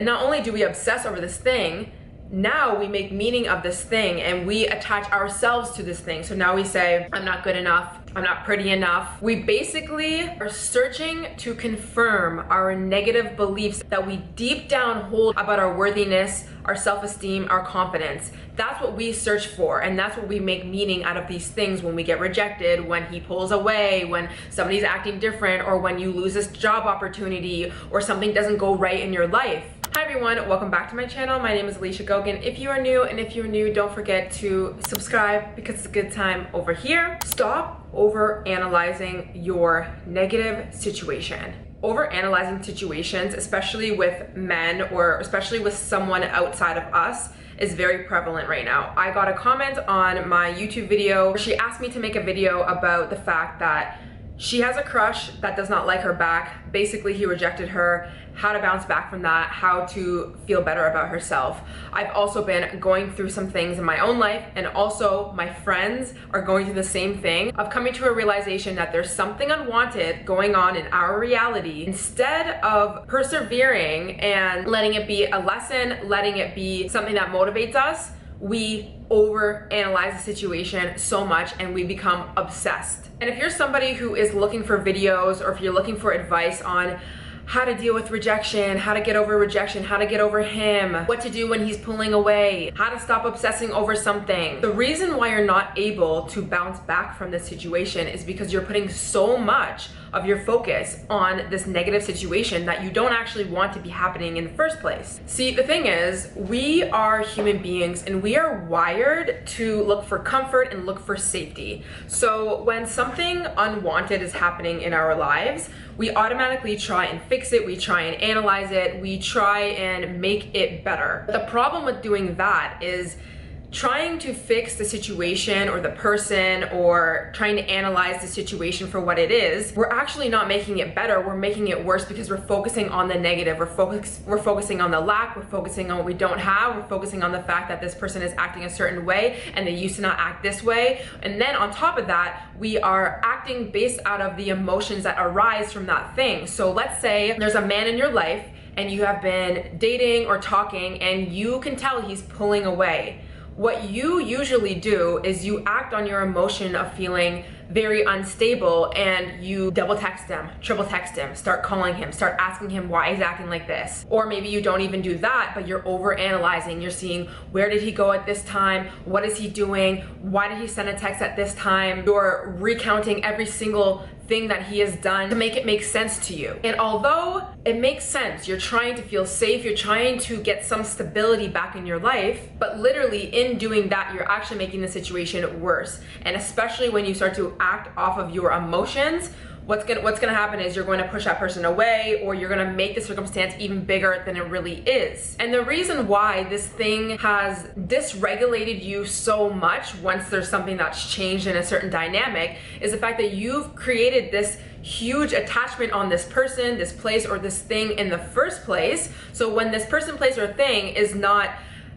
Not only do we obsess over this thing, now we make meaning of this thing and we attach ourselves to this thing. So now we say, I'm not good enough, I'm not pretty enough. We basically are searching to confirm our negative beliefs that we deep down hold about our worthiness, our self-esteem, our confidence. That's what we search for, and that's what we make meaning out of these things when we get rejected, when he pulls away, when somebody's acting different, or when you lose this job opportunity, or something doesn't go right in your life. Hi everyone, welcome back to my channel. My name is Alicia Gogan. If you are new, and if you're new, don't forget to subscribe because it's a good time over here. Stop over analyzing your negative situation. Over analyzing situations, especially with men or especially with someone outside of us, is very prevalent right now. I got a comment on my YouTube video. She asked me to make a video about the fact that she has a crush that does not like her back. Basically, he rejected her, how to bounce back from that, how to feel better about herself. I've also been going through some things in my own life, and also my friends are going through the same thing of coming to a realization that there's something unwanted going on in our reality. Instead of persevering and letting it be a lesson, letting it be something that motivates us, we overanalyze the situation so much and we become obsessed. And if you're somebody who is looking for videos, or if you're looking for advice on how to deal with rejection, how to get over rejection, how to get over him, what to do when he's pulling away, how to stop obsessing over something. The reason why you're not able to bounce back from this situation is because you're putting so much of your focus on this negative situation that you don't actually want to be happening in the first place. See, the thing is, we are human beings and we are wired to look for comfort and look for safety. So when something unwanted is happening in our lives, we automatically try and fix it, we try and analyze it, we try and make it better. The problem with doing that is trying to fix the situation or the person, or trying to analyze the situation for what it is. We're actually not making it better, we're making it worse because we're focusing on the negative, we're focusing on the lack, we're focusing on what we don't have, we're focusing on the fact that this person is acting a certain way and they used to not act this way. And then on top of that, we are acting based out of the emotions that arise from that thing. So let's say there's a man in your life and you have been dating or talking and you can tell he's pulling away. What you usually do is you act on your emotion of feeling very unstable and you double text him, triple text him, start calling him, start asking him why he's acting like this. Or maybe you don't even do that, but you're over analyzing. You're seeing, where did he go at this time? What is he doing? Why did he send a text at this time? You're recounting every single thing that he has done to make it make sense to you. And although it makes sense, you're trying to feel safe, you're trying to get some stability back in your life, but literally in doing that, you're actually making the situation worse. And especially when you start to act off of your emotions, what's gonna happen is you're going to push that person away, or you're gonna make the circumstance even bigger than it really is. And the reason why this thing has dysregulated you so much once there's something that's changed in a certain dynamic is the fact that you've created this huge attachment on this person, this place, or this thing in the first place. So when this person, place, or thing is not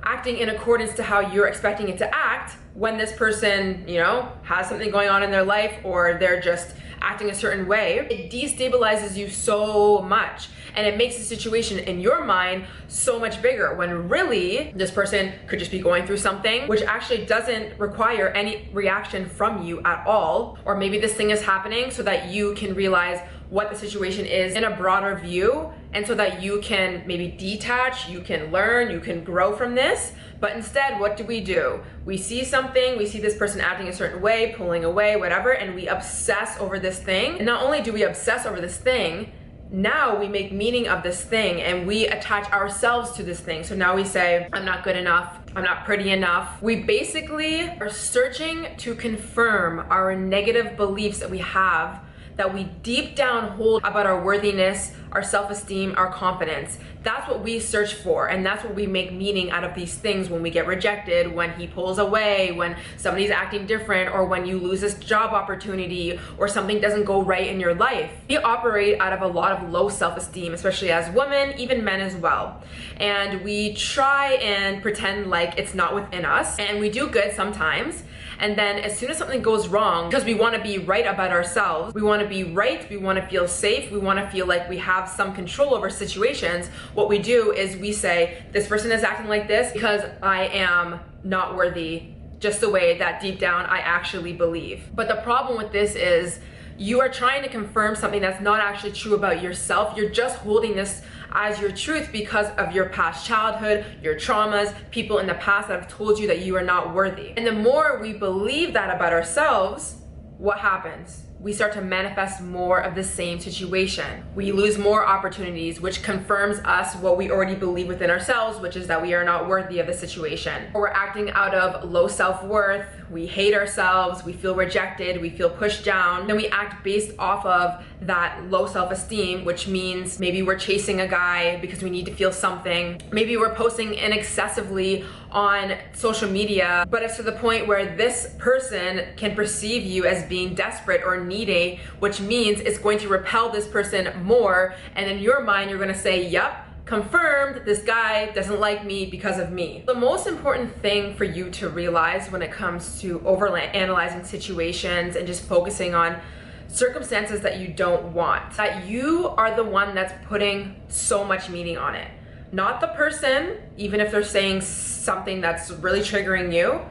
acting in accordance to how you're expecting it to act, when this person, you know, has something going on in their life, or they're just acting a certain way, it destabilizes you so much. And it makes the situation in your mind so much bigger, when really this person could just be going through something which actually doesn't require any reaction from you at all. Or maybe this thing is happening so that you can realize what the situation is in a broader view, and so that you can maybe detach, you can learn, you can grow from this. But instead, what do? We see something, we see this person acting a certain way, pulling away, whatever, and we obsess over this thing. And not only do we obsess over this thing, now we make meaning of this thing and we attach ourselves to this thing. So now we say, I'm not good enough, I'm not pretty enough. We basically are searching to confirm our negative beliefs that we have, that we deep down hold about our worthiness, our self-esteem, our confidence. That's what we search for, and that's what we make meaning out of these things when we get rejected, when he pulls away, when somebody's acting different, or when you lose this job opportunity, or something doesn't go right in your life. We operate out of a lot of low self-esteem, especially as women, even men as well. And we try and pretend like it's not within us, and we do good sometimes. And then as soon as something goes wrong, because we want to be right about ourselves, we want to be right, we want to feel safe, we want to feel like we have some control over situations, what we do is we say, this person is acting like this because I am not worthy, just the way that deep down I actually believe. But the problem with this is you are trying to confirm something that's not actually true about yourself. You're just holding this as your truth because of your past childhood, your traumas, people in the past that have told you that you are not worthy. And the more we believe that about ourselves, what happens? We start to manifest more of the same situation. We lose more opportunities, which confirms us what we already believe within ourselves, which is that we are not worthy of the situation. Or we're acting out of low self-worth, we hate ourselves, we feel rejected, we feel pushed down, then we act based off of that low self-esteem, which means maybe we're chasing a guy because we need to feel something. Maybe we're posting excessively on social media, but it's to the point where this person can perceive you as being desperate or needy, which means it's going to repel this person more, and in your mind you're going to say, yep, confirmed, this guy doesn't like me because of me. The most important thing for you to realize when it comes to overanalyzing situations and just focusing on circumstances that you don't want, that you are the one that's putting so much meaning on it. Not the person, even if they're saying something that's really triggering you,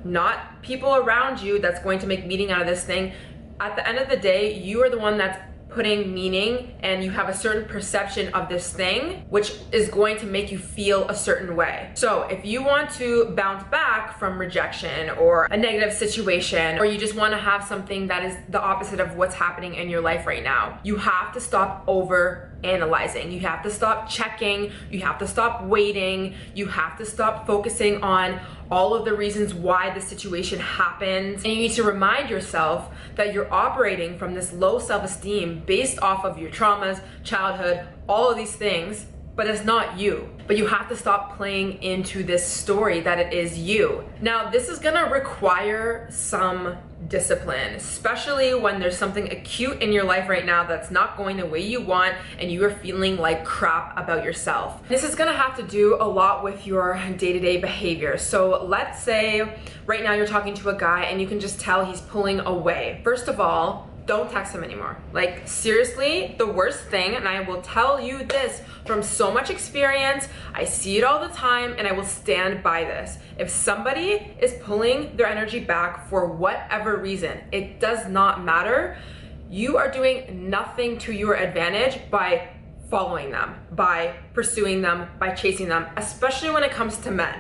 not people around you that's going to make meaning out of this thing. At the end of the day, you are the one that's putting meaning, and you have a certain perception of this thing, which is going to make you feel a certain way. So if you want to bounce back from rejection or a negative situation, or you just want to have something that is the opposite of what's happening in your life right now, you have to stop over analyzing. You have to stop checking. You have to stop waiting. You have to stop focusing on all of the reasons why the situation happened. And you need to remind yourself that you're operating from this low self-esteem based off of your traumas, childhood, all of these things, but it's not you. But you have to stop playing into this story that it is you. Now, this is gonna require some discipline, especially when there's something acute in your life right now that's not going the way you want and you are feeling like crap about yourself. This is gonna have to do a lot with your day-to-day behavior. So let's say right now you're talking to a guy and you can just tell he's pulling away. First of all, don't text him anymore. Like, seriously, the worst thing, and I will tell you this from so much experience, I see it all the time, and I will stand by this. If somebody is pulling their energy back for whatever reason, it does not matter. You are doing nothing to your advantage by following them, by pursuing them, by chasing them, especially when it comes to men.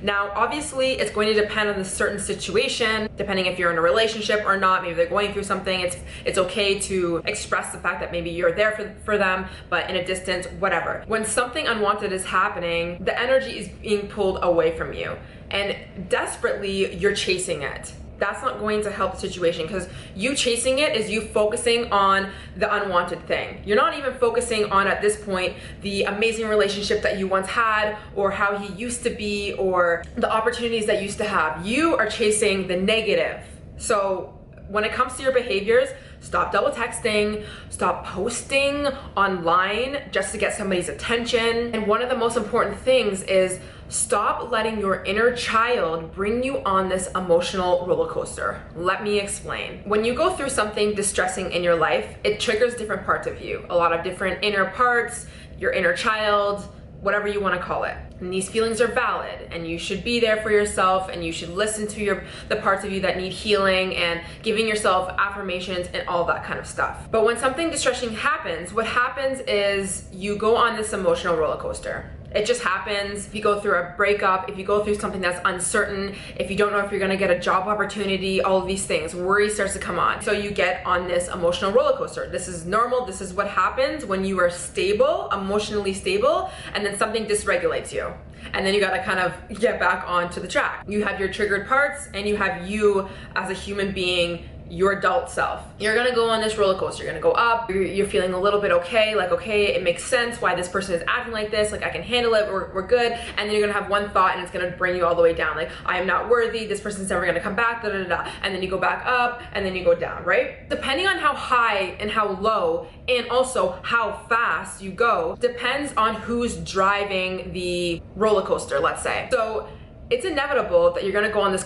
Now, obviously, it's going to depend on the certain situation, depending if you're in a relationship or not, maybe they're going through something. It's okay to express the fact that maybe you're there for them, but in a distance, whatever. When something unwanted is happening, the energy is being pulled away from you, and desperately, you're chasing it. That's not going to help the situation, because you chasing it is you focusing on the unwanted thing. You're not even focusing on, at this point, the amazing relationship that you once had, or how he used to be, or the opportunities that you used to have. You are chasing the negative. So when it comes to your behaviors, stop double texting, stop posting online just to get somebody's attention. And one of the most important things is stop letting your inner child bring you on this emotional roller coaster. Let me explain. When you go through something distressing in your life, it triggers different parts of you, a lot of different inner parts, your inner child, whatever you want to call it. And these feelings are valid, and you should be there for yourself, and you should listen to the parts of you that need healing, and giving yourself affirmations and all that kind of stuff. But when something distressing happens, what happens is you go on this emotional roller coaster. It just happens. If you go through a breakup, if you go through something that's uncertain, if you don't know if you're gonna get a job opportunity, all of these things, worry starts to come on. So you get on this emotional roller coaster. This is normal. This is what happens when you are stable, emotionally stable, and then something dysregulates you. And then you gotta kind of get back onto the track. You have your triggered parts, and you have you as a human being, your adult self. You're gonna go on this roller coaster. You're gonna go up, you're feeling a little bit okay, like, okay, it makes sense why this person is acting like this, like, I can handle it, we're good. And then you're gonna have one thought and it's gonna bring you all the way down, like, I am not worthy, this person's never gonna come back, da da da. And then you go back up, and then you go down, right? Depending on how high and how low, and also how fast you go, depends on who's driving the roller coaster, let's say. So it's inevitable that you're gonna go on this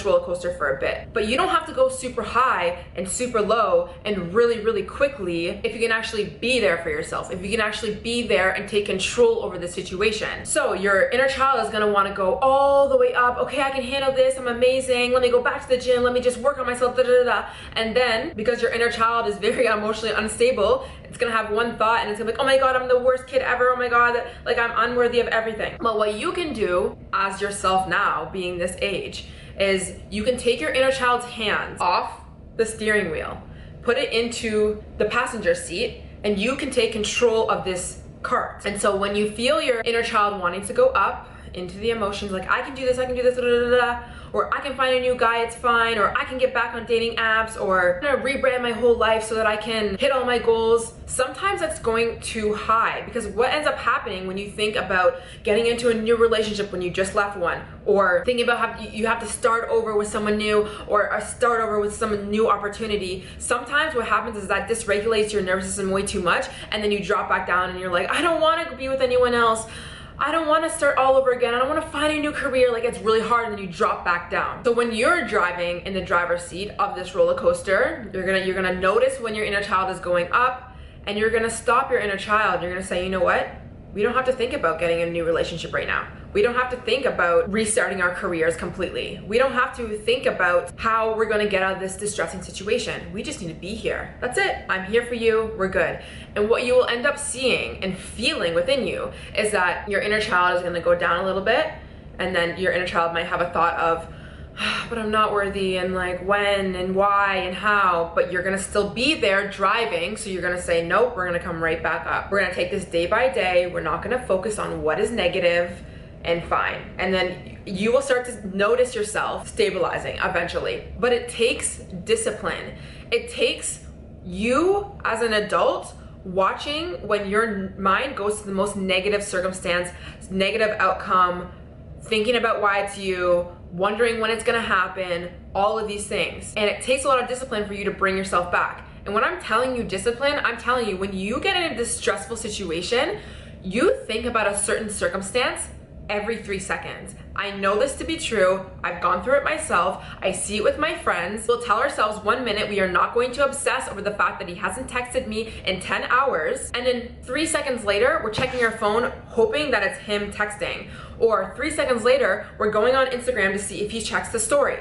roller coaster for a bit. But you don't have to go super high and super low and really, really quickly if you can actually be there for yourself, if you can actually be there and take control over the situation. So your inner child is gonna wanna go all the way up. Okay, I can handle this, I'm amazing, let me go back to the gym, let me just work on myself, da da da. And then, because your inner child is very emotionally unstable, it's gonna have one thought and it's gonna be like, oh my God, I'm the worst kid ever, oh my God, like I'm unworthy of everything. But what you can do as yourself now, being this age, is you can take your inner child's hands off the steering wheel, put it into the passenger seat, and you can take control of this cart. And so when you feel your inner child wanting to go up into the emotions, like I can do this, da, da, da, da, or I can find a new guy, it's fine, or I can get back on dating apps, or I'm gonna rebrand my whole life so that I can hit all my goals. Sometimes that's going too high, because what ends up happening when you think about getting into a new relationship when you just left one, or thinking about how you have to start over with someone new, or start over with some new opportunity, sometimes what happens is that dysregulates your nervous system way too much, and then you drop back down and you're like, I don't want to be with anyone else, I don't want to start all over again, I don't want to find a new career, like it's really hard, and then you drop back down. So when you're driving in the driver's seat of this roller coaster, you're gonna notice when your inner child is going up, and you're gonna stop your inner child. You're gonna say, you know what? We don't have to think about getting a new relationship right now. We don't have to think about restarting our careers completely. We don't have to think about how we're gonna get out of this distressing situation. We just need to be here. That's it. I'm here for you, we're good. And what you will end up seeing and feeling within you is that your inner child is gonna go down a little bit, and then your inner child might have a thought of, but I'm not worthy, and like when and why and how, but you're gonna still be there driving, so you're gonna say, nope, we're gonna come right back up. We're gonna take this day by day, we're not gonna focus on what is negative, and fine. And then you will start to notice yourself stabilizing eventually. But it takes discipline. It takes you as an adult watching when your mind goes to the most negative circumstance, negative outcome, thinking about why it's you, wondering when it's gonna happen, all of these things. And it takes a lot of discipline for you to bring yourself back. And when I'm telling you discipline, I'm telling you, when you get in this stressful situation, you think about a certain circumstance every 3 seconds. I know this to be true. I've gone through it myself. I see it with my friends. We'll tell ourselves 1 minute we are not going to obsess over the fact that he hasn't texted me in 10 hours. And then 3 seconds later, we're checking our phone hoping that it's him texting. Or 3 seconds later, we're going on Instagram to see if he checks the story.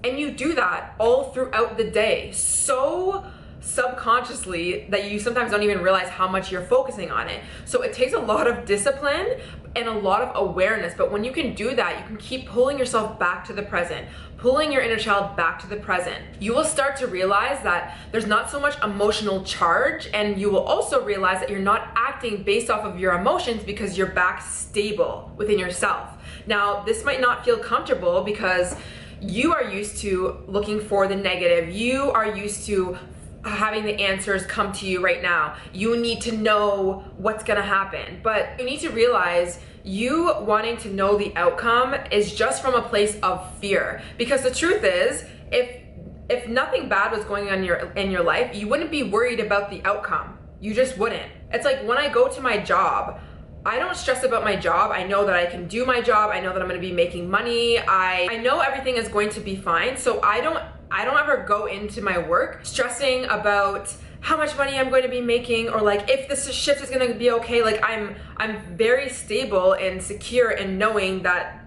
And you do that all throughout the day, so subconsciously that you sometimes don't even realize how much you're focusing on it. So it takes a lot of discipline and a lot of awareness, but when you can do that, you can keep pulling yourself back to the present, pulling your inner child back to the present. You will start to realize that there's not so much emotional charge, and you will also realize that you're not acting based off of your emotions because you're back stable within yourself. Now, this might not feel comfortable because you are used to looking for the negative. You are used to having the answers come to you right now. You need to know what's gonna happen. But you need to realize you wanting to know the outcome is just from a place of fear. Because the truth is, if nothing bad was going on in your life, you wouldn't be worried about the outcome. You just wouldn't. It's like when I go to my job, I don't stress about my job. I know that I can do my job. I know that I'm gonna be making money. I know everything is going to be fine. So I don't ever go into my work stressing about how much money I'm going to be making, or like if this shift is going to be okay. Like I'm very stable and secure in knowing that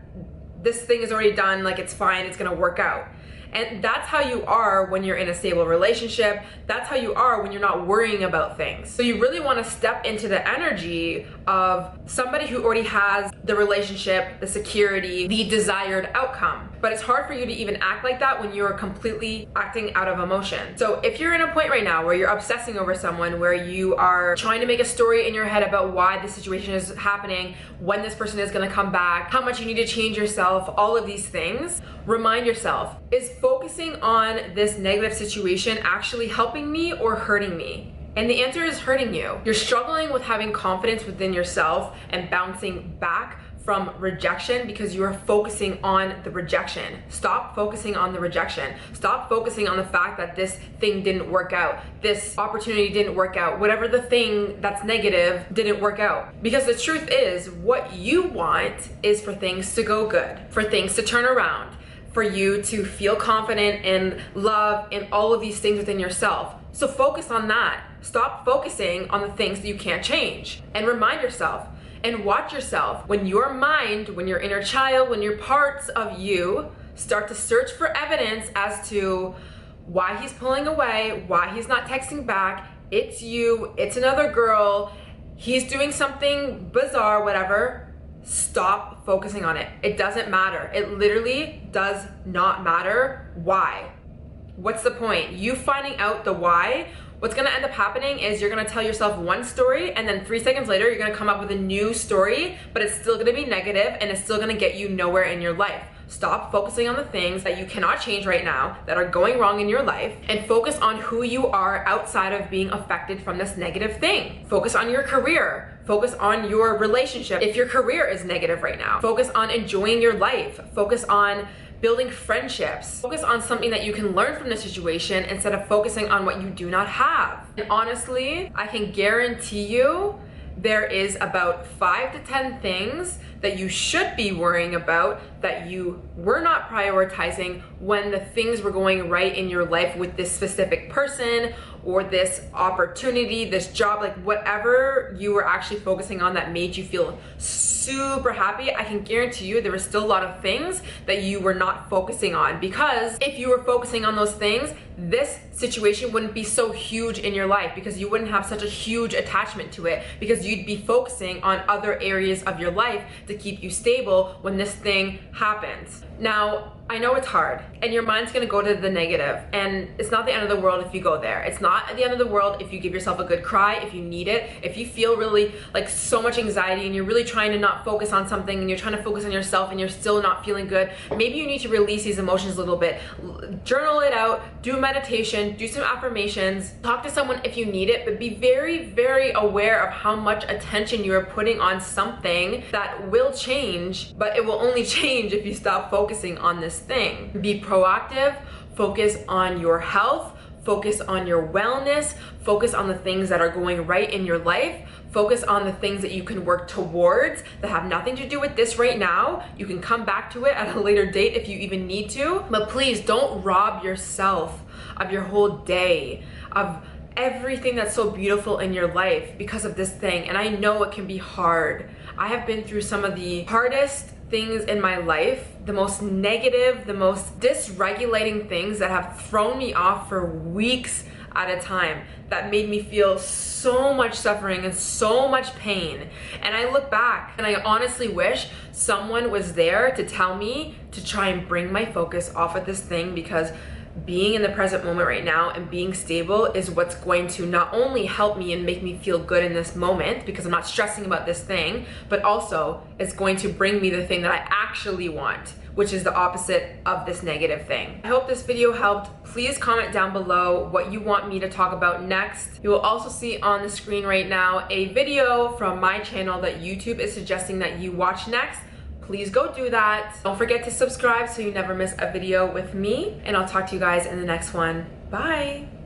this thing is already done, like it's fine, it's going to work out. And that's how you are when you're in a stable relationship. That's how you are when you're not worrying about things. So you really want to step into the energy of somebody who already has the relationship, the security, the desired outcome. But it's hard for you to even act like that when you're completely acting out of emotion. So if you're in a point right now where you're obsessing over someone, where you are trying to make a story in your head about why the situation is happening, when this person is going to come back, how much you need to change yourself, all of these things, remind yourself, is focusing on this negative situation actually helping me or hurting me? And the answer is hurting you. You're struggling with having confidence within yourself and bouncing back from rejection because you are focusing on the rejection. Stop focusing on the rejection. Stop focusing on the fact that this thing didn't work out, this opportunity didn't work out, whatever the thing that's negative didn't work out. Because the truth is, what you want is for things to go good, for things to turn around, for you to feel confident in love and all of these things within yourself. So focus on that. Stop focusing on the things that you can't change. And remind yourself and watch yourself when your mind, when your inner child, when your parts of you start to search for evidence as to why he's pulling away, why he's not texting back, it's you, it's another girl, he's doing something bizarre, whatever. Stop focusing on it. It doesn't matter. It literally does not matter. Why? What's the point? You finding out the why, what's gonna end up happening is you're gonna tell yourself one story and then 3 seconds later, you're gonna come up with a new story, but it's still gonna be negative and it's still gonna get you nowhere in your life. Stop focusing on the things that you cannot change right now, that are going wrong in your life, and focus on who you are outside of being affected from this negative thing. Focus on your career. Focus on your relationship. If your career is negative right now, focus on enjoying your life. Focus on building friendships. Focus on something that you can learn from the situation instead of focusing on what you do not have. And honestly, I can guarantee you there is about 5 to 10 things that you should be worrying about that you were not prioritizing when the things were going right in your life with this specific person or this opportunity, this job, like whatever you were actually focusing on that made you feel super happy. I can guarantee you there were still a lot of things that you were not focusing on, because if you were focusing on those things, this situation wouldn't be so huge in your life, because you wouldn't have such a huge attachment to it, because you'd be focusing on other areas of your life to keep you stable when this thing happens. Now, I know it's hard and your mind's gonna go to the negative, and it's not the end of the world if you go there. It's not the end of the world if you give yourself a good cry, if you need it, if you feel really like so much anxiety and you're really trying to not focus on something and you're trying to focus on yourself and you're still not feeling good. Maybe you need to release these emotions a little bit. Journal it out, do meditation, do some affirmations, talk to someone if you need it, but be very, very aware of how much attention you are putting on something that will change, but it will only change if you stop focusing on this thing. Be proactive, focus on your health, focus on your wellness, focus on the things that are going right in your life, focus on the things that you can work towards that have nothing to do with this right now. You can come back to it at a later date if you even need to, but please don't rob yourself of your whole day, of everything that's so beautiful in your life because of this thing. And I know it can be hard. I have been through some of the hardest things in my life, the most negative, the most dysregulating things that have thrown me off for weeks at a time, that made me feel so much suffering and so much pain. And I look back and I honestly wish someone was there to tell me to try and bring my focus off of this thing, because being in the present moment right now and being stable is what's going to not only help me and make me feel good in this moment because I'm not stressing about this thing, but also it's going to bring me the thing that I actually want, which is the opposite of this negative thing. I hope this video helped. Please comment down below what you want me to talk about next. You will also see on the screen right now a video from my channel that YouTube is suggesting that you watch next. Please go do that. Don't forget to subscribe so you never miss a video with me, and I'll talk to you guys in the next one. Bye.